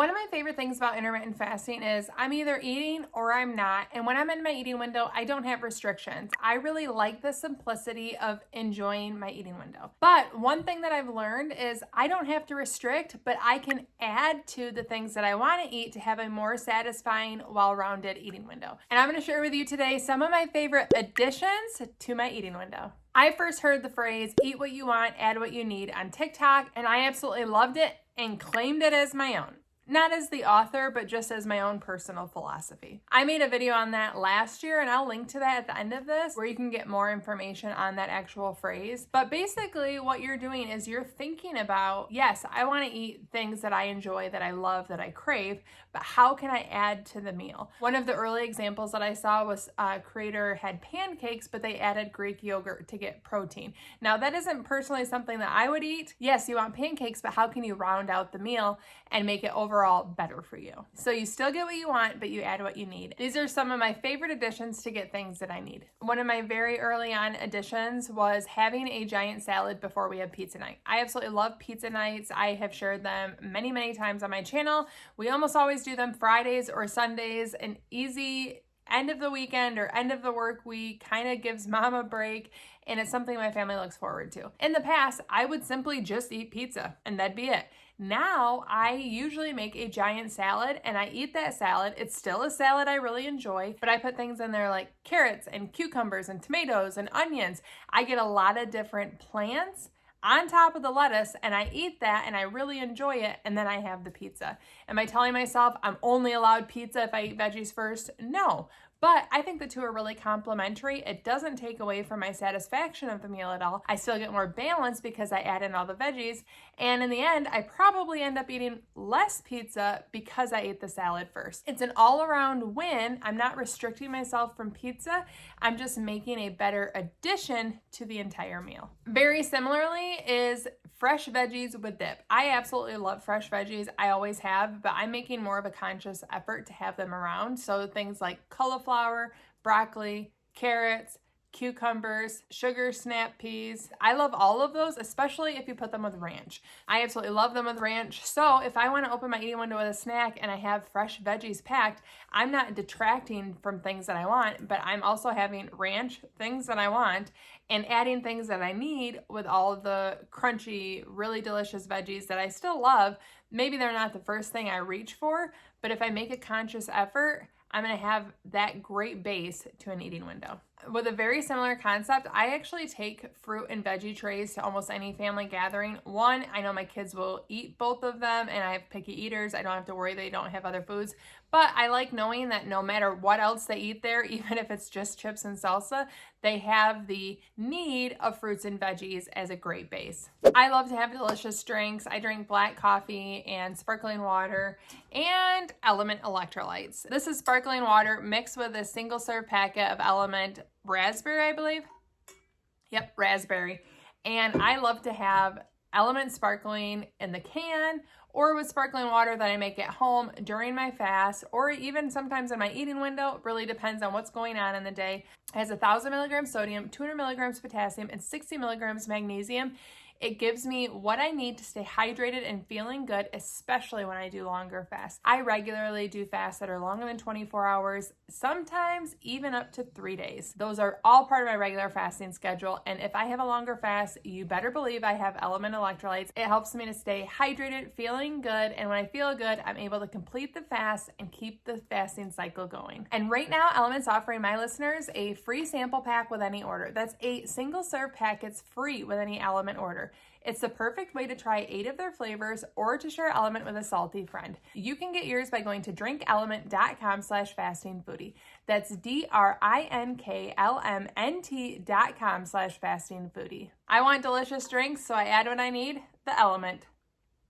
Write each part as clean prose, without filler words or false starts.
One of my favorite things about intermittent fasting is I'm either eating or I'm not. And when I'm in my eating window, I don't have restrictions. I really like the simplicity of enjoying my eating window. But one thing that I've learned is I don't have to restrict, but I can add to the things that I want to eat to have a more satisfying, well-rounded eating window. And I'm going to share with you today some of my favorite additions to my eating window. I first heard the phrase, eat what you want, add what you need on TikTok, and I absolutely loved it and claimed it as my own. Not as the author, but just as my own personal philosophy. I made a video on that last year, and I'll link to that at the end of this, where you can get more information on that actual phrase. But basically, what you're doing is you're thinking about, yes, I want to eat things that I enjoy, that I love, that I crave, but how can I add to the meal? One of the early examples that I saw was a creator had pancakes, but they added Greek yogurt to get protein. Now, that isn't personally something that I would eat. Yes, you want pancakes, but how can you round out the meal and make it overall better for you? So you still get what you want, but you add what you need. These are some of my favorite additions to get things that I need. One of my very early on additions was having a giant salad before we have pizza night. I absolutely love pizza nights. I have shared them many, many times on my channel. We almost always do them Fridays or Sundays, an easy end of the weekend or end of the work week, kind of gives mom a break, and it's something my family looks forward to. In the past, I would simply just eat pizza and that'd be it. Now, I usually make a giant salad and I eat that salad. It's still a salad I really enjoy, but I put things in there like carrots and cucumbers and tomatoes and onions. I get a lot of different plants on top of the lettuce, and I eat that and I really enjoy it, and then I have the pizza. Am I telling myself I'm only allowed pizza if I eat veggies first? No. But I think the two are really complementary. It doesn't take away from my satisfaction of the meal at all. I still get more balance because I add in all the veggies. And in the end, I probably end up eating less pizza because I ate the salad first. It's an all-around win. I'm not restricting myself from pizza. I'm just making a better addition to the entire meal. Very similarly is fresh veggies with dip. I absolutely love fresh veggies. I always have, but I'm making more of a conscious effort to have them around. So things like cauliflower, broccoli, carrots, cucumbers, sugar snap peas. I love all of those, especially if you put them with ranch. I absolutely love them with ranch. So if I want to open my eating window with a snack and I have fresh veggies packed, I'm not detracting from things that I want, but I'm also having ranch, things that I want, and adding things that I need with all of the crunchy, really delicious veggies that I still love. Maybe they're not the first thing I reach for, but if I make a conscious effort, I'm going to have that great base to an eating window. With a very similar concept, I actually take fruit and veggie trays to almost any family gathering. One, I know my kids will eat both of them, and I have picky eaters. I don't have to worry they don't have other foods. But I like knowing that no matter what else they eat there, even if it's just chips and salsa, they have the need of fruits and veggies as a great base. I love to have delicious drinks. I drink black coffee and sparkling water and Element electrolytes. This is sparkling water mixed with a single serve packet of Element raspberry, I believe. Yep, raspberry. And I love to have Element sparkling in the can or with sparkling water that I make at home during my fast, or even sometimes in my eating window. It really depends on what's going on in the day. It has 1,000 milligrams sodium, 200 milligrams potassium, and 60 milligrams magnesium. It gives me what I need to stay hydrated and feeling good, especially when I do longer fasts. I regularly do fasts that are longer than 24 hours, sometimes even up to 3 days. Those are all part of my regular fasting schedule. And if I have a longer fast, you better believe I have Element electrolytes. It helps me to stay hydrated, feeling good. And when I feel good, I'm able to complete the fast and keep the fasting cycle going. And right now, Element's offering my listeners a free sample pack with any order. That's 8 single serve packets free with any Element order. It's the perfect way to try 8 of their flavors or to share Element with a salty friend. You can get yours by going to drinkelement.com/fastingfoodie. That's drinklmnt.com/fastingfoodie. I want delicious drinks, so I add what I need, the Element.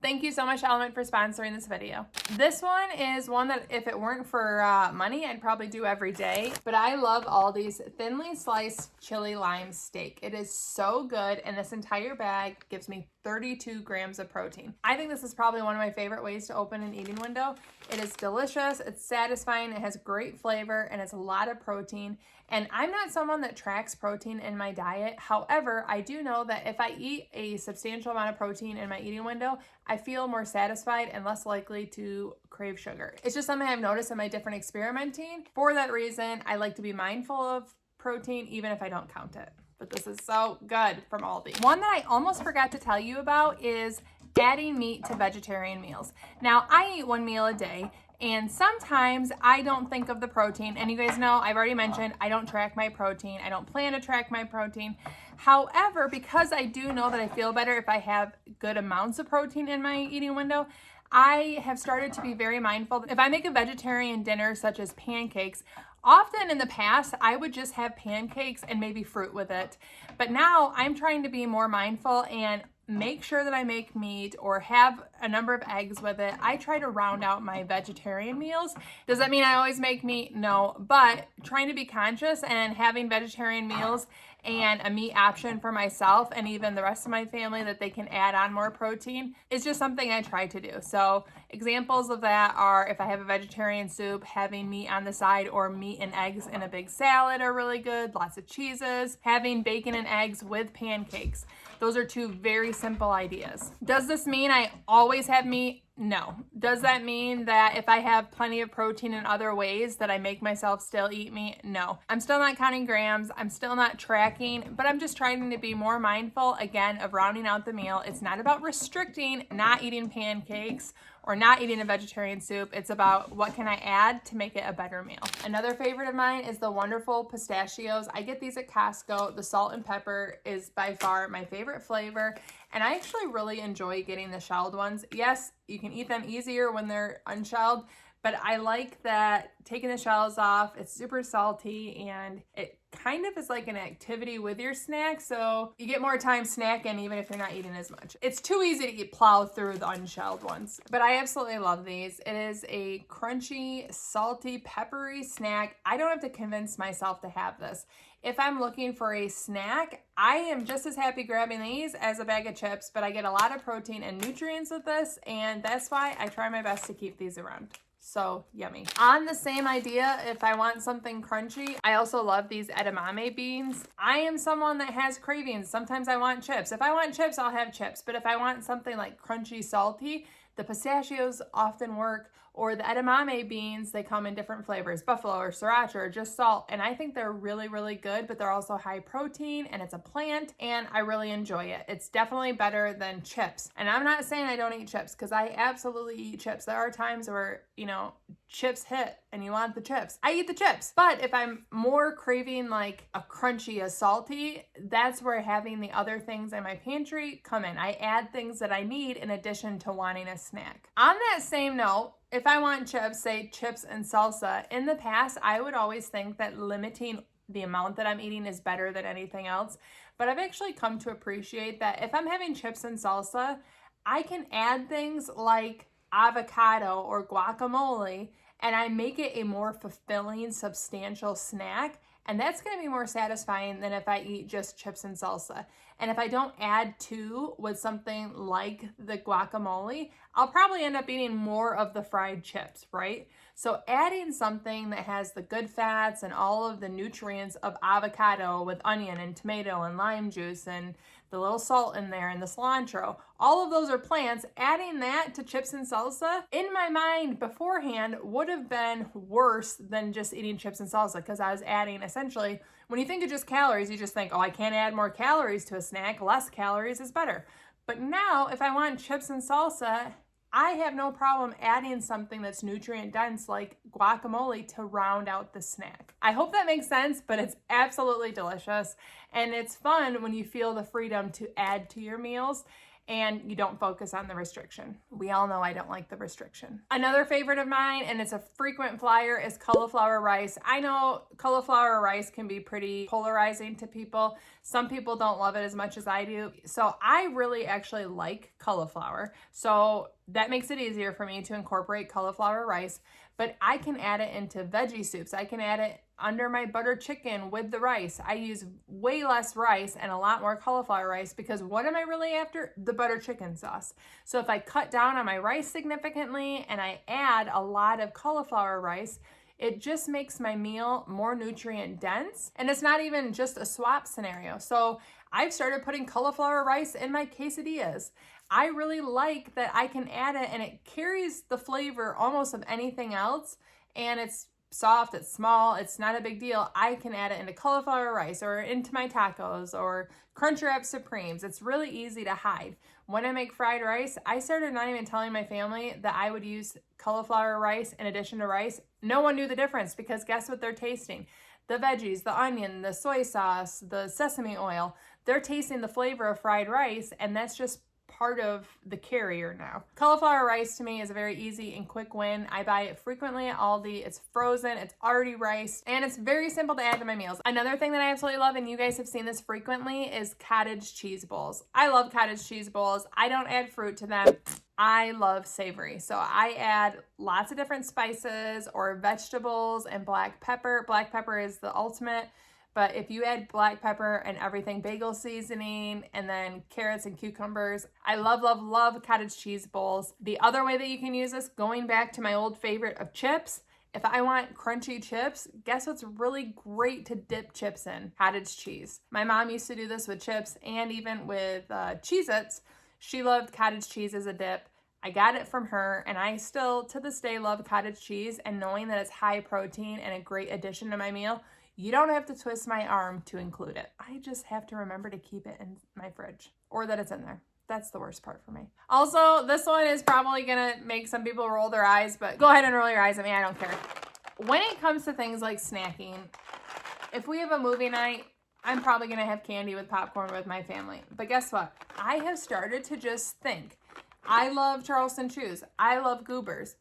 Thank you so much, Element, for sponsoring this video. This one is one that if it weren't for money, I'd probably do every day. But I love Aldi's thinly sliced chili lime steak. It is so good, and this entire bag gives me 32 grams of protein. I think this is probably one of my favorite ways to open an eating window. It is delicious, it's satisfying, it has great flavor, and it's a lot of protein. And I'm not someone that tracks protein in my diet. However, I do know that if I eat a substantial amount of protein in my eating window, I feel more satisfied and less likely to crave sugar. It's just something I've noticed in my different experimenting. For that reason, I like to be mindful of protein even if I don't count it. But this is so good from Aldi. One that I almost forgot to tell you about is adding meat to vegetarian meals. Now, I eat one meal a day, and sometimes I don't think of the protein. And you guys know, I've already mentioned, I don't track my protein. I don't plan to track my protein. However, because I do know that I feel better if I have good amounts of protein in my eating window, I have started to be very mindful. If I make a vegetarian dinner, such as pancakes, often in the past, I would just have pancakes and maybe fruit with it. But now I'm trying to be more mindful and make sure that I make meat or have a number of eggs with it. I try to round out my vegetarian meals. Does that mean I always make meat? No, but trying to be conscious and having vegetarian meals and a meat option for myself and even the rest of my family that they can add on more protein is just something I try to do. So examples of that are if I have a vegetarian soup, having meat on the side, or meat and eggs in a big salad are really good. Lots of cheeses, having bacon and eggs with pancakes. Those are two very simple ideas. Does this mean I always have meat? No. Does that mean that if I have plenty of protein in other ways that I make myself still eat meat? No. I'm still not counting grams. I'm still not tracking, but I'm just trying to be more mindful, again, of rounding out the meal. It's not about restricting not eating pancakes or not eating a vegetarian soup. It's about what can I add to make it a better meal. Another favorite of mine is the wonderful pistachios. I get these at Costco. The salt and pepper is by far my favorite flavor, and I actually really enjoy getting the shelled ones. Yes, you can eat them easier when they're unshelled, but I like that taking the shells off, it's super salty, and it kind of is like an activity with your snack, so you get more time snacking even if you're not eating as much. It's too easy to plow through the unshelled ones, but I absolutely love these. It is a crunchy, salty, peppery snack. I don't have to convince myself to have this. If I'm looking for a snack, I am just as happy grabbing these as a bag of chips, but I get a lot of protein and nutrients with this, and that's why I try my best to keep these around. So yummy. On the same idea, if I want something crunchy, I also love these edamame beans. I am someone that has cravings. Sometimes I want chips. If I want chips, I'll have chips. But if I want something like crunchy, salty, the pistachios often work, or the edamame beans, they come in different flavors, buffalo or sriracha or just salt. And I think they're really, really good, but they're also high protein and it's a plant and I really enjoy it. It's definitely better than chips. And I'm not saying I don't eat chips, because I absolutely eat chips. There are times where, chips hit and you want the chips. I eat the chips. But if I'm more craving like a crunchy, a salty, that's where having the other things in my pantry come in. I add things that I need in addition to wanting a snack. On that same note, if I want chips, say chips and salsa, in the past, I would always think that limiting the amount that I'm eating is better than anything else. But I've actually come to appreciate that if I'm having chips and salsa, I can add things like avocado or guacamole, and I make it a more fulfilling, substantial snack. And that's going to be more satisfying than if I eat just chips and salsa. And if I don't add to with something like the guacamole, I'll probably end up eating more of the fried chips, right? So adding something that has the good fats and all of the nutrients of avocado with onion and tomato and lime juice and the little salt in there and the cilantro, all of those are plants. Adding that to chips and salsa, in my mind beforehand, would have been worse than just eating chips and salsa, because I was adding essentially, when you think of just calories, you just think, oh, I can't add more calories to a snack. Less calories is better. But now if I want chips and salsa, I have no problem adding something that's nutrient dense like guacamole to round out the snack. I hope that makes sense, but it's absolutely delicious. And it's fun when you feel the freedom to add to your meals and you don't focus on the restriction. We all know I don't like the restriction. Another favorite of mine, and it's a frequent flyer, is cauliflower rice. I know cauliflower rice can be pretty polarizing to people. Some people don't love it as much as I do. So I really actually like cauliflower. So that makes it easier for me to incorporate cauliflower rice, but I can add it into veggie soups. I can add it under my butter chicken with the rice. I use way less rice and a lot more cauliflower rice because what am I really after? The butter chicken sauce. So if I cut down on my rice significantly and I add a lot of cauliflower rice, it just makes my meal more nutrient dense, and it's not even just a swap scenario. So I've started putting cauliflower rice in my quesadillas. I really like that I can add it and it carries the flavor almost of anything else, and it's soft, it's small, it's not a big deal. I can add it into cauliflower rice or into my tacos or Crunchwrap Supremes. It's really easy to hide. When I make fried rice, I started not even telling my family that I would use cauliflower rice in addition to rice. No one knew the difference because guess what they're tasting? The veggies, the onion, the soy sauce, the sesame oil. They're tasting the flavor of fried rice, and that's just part of the carrier now. Cauliflower rice to me is a very easy and quick win. I buy it frequently at Aldi. It's frozen, it's already riced, and it's very simple to add to my meals. Another thing that I absolutely love, and you guys have seen this frequently, is cottage cheese bowls. I love cottage cheese bowls. I don't add fruit to them. I love savory. So I add lots of different spices or vegetables and black pepper. Black pepper is the ultimate. But if you add black pepper and everything, bagel seasoning, and then carrots and cucumbers, I love, love, love cottage cheese bowls. The other way that you can use this, going back to my old favorite of chips, if I want crunchy chips, guess what's really great to dip chips in? Cottage cheese. My mom used to do this with chips and even with Cheez-Its. She loved cottage cheese as a dip. I got it from her, and I still, to this day, love cottage cheese, and knowing that it's high protein and a great addition to my meal, you don't have to twist my arm to include it. I just have to remember to keep it in my fridge or that it's in there. That's the worst part for me. Also, this one is probably gonna make some people roll their eyes, but go ahead and roll your eyes at me, I don't care. When it comes to things like snacking, if we have a movie night, I'm probably gonna have candy with popcorn with my family. But guess what? I have started to just think, I love Charleston Chews. I love Goobers.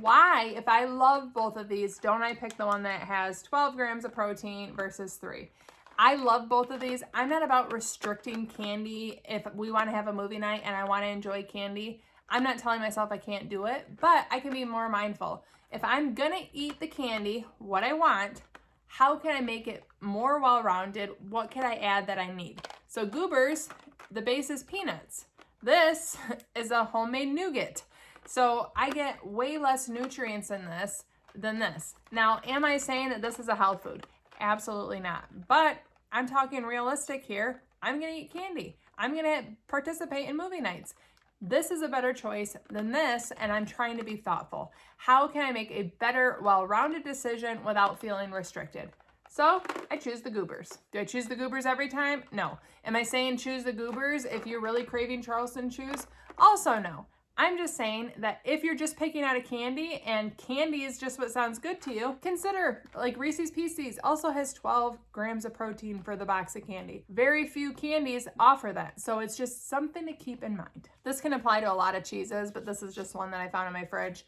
Why, if I love both of these, don't I pick the one that has 12 grams of protein versus 3? I love both of these. I'm not about restricting candy. If we want to have a movie night and I want to enjoy candy, I'm not telling myself I can't do it, but I can be more mindful. If I'm going to eat the candy, what I want, how can I make it more well-rounded? What can I add that I need? So Goobers, the base is peanuts. This is a homemade nougat. So I get way less nutrients in this than this. Now, am I saying that this is a health food? Absolutely not. But I'm talking realistic here. I'm going to eat candy. I'm going to participate in movie nights. This is a better choice than this, and I'm trying to be thoughtful. How can I make a better, well-rounded decision without feeling restricted? So I choose the Goobers. Do I choose the Goobers every time? No. Am I saying choose the Goobers if you're really craving Charleston Chews? Also no. I'm just saying that if you're just picking out a candy and candy is just what sounds good to you, consider like Reese's Pieces also has 12 grams of protein for the box of candy. Very few candies offer that, so it's just something to keep in mind. This can apply to a lot of cheeses, but this is just one that I found in my fridge.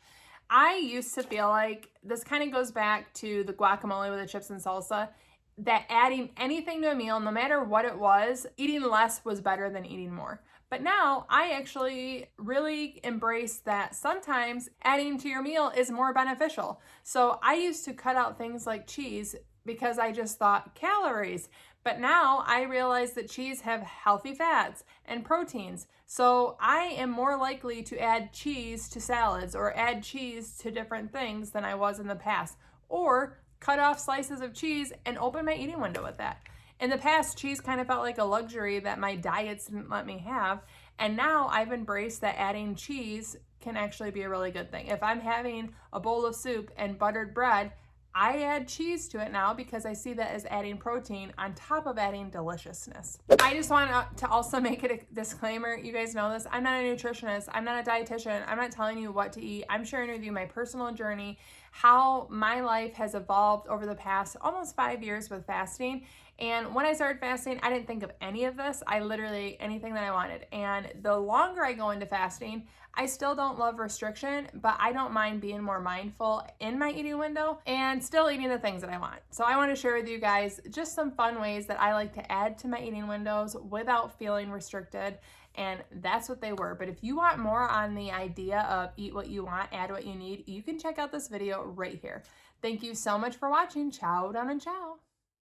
I used to feel like, this kind of goes back to the guacamole with the chips and salsa, that adding anything to a meal, no matter what it was, eating less was better than eating more. But now I actually really embrace that sometimes adding to your meal is more beneficial. So I used to cut out things like cheese because I just thought calories. But now I realize that cheese have healthy fats and proteins. So I am more likely to add cheese to salads or add cheese to different things than I was in the past. Or cut off slices of cheese and open my eating window with that. In the past, cheese kind of felt like a luxury that my diets didn't let me have. And now I've embraced that adding cheese can actually be a really good thing. If I'm having a bowl of soup and buttered bread, I add cheese to it now because I see that as adding protein on top of adding deliciousness. I just want to also make it a disclaimer. You guys know this. I'm not a nutritionist. I'm not a dietitian. I'm not telling you what to eat. I'm sharing with you my personal journey, how my life has evolved over the past almost 5 years with fasting. And when I started fasting, I didn't think of any of this. I literally, anything that I wanted. And the longer I go into fasting, I still don't love restriction, but I don't mind being more mindful in my eating window and still eating the things that I want. So I want to share with you guys just some fun ways that I like to add to my eating windows without feeling restricted. and that's what they were. But if you want more on the idea of eat what you want, add what you need, you can check out this video right here. Thank you so much for watching. Ciao, down and ciao.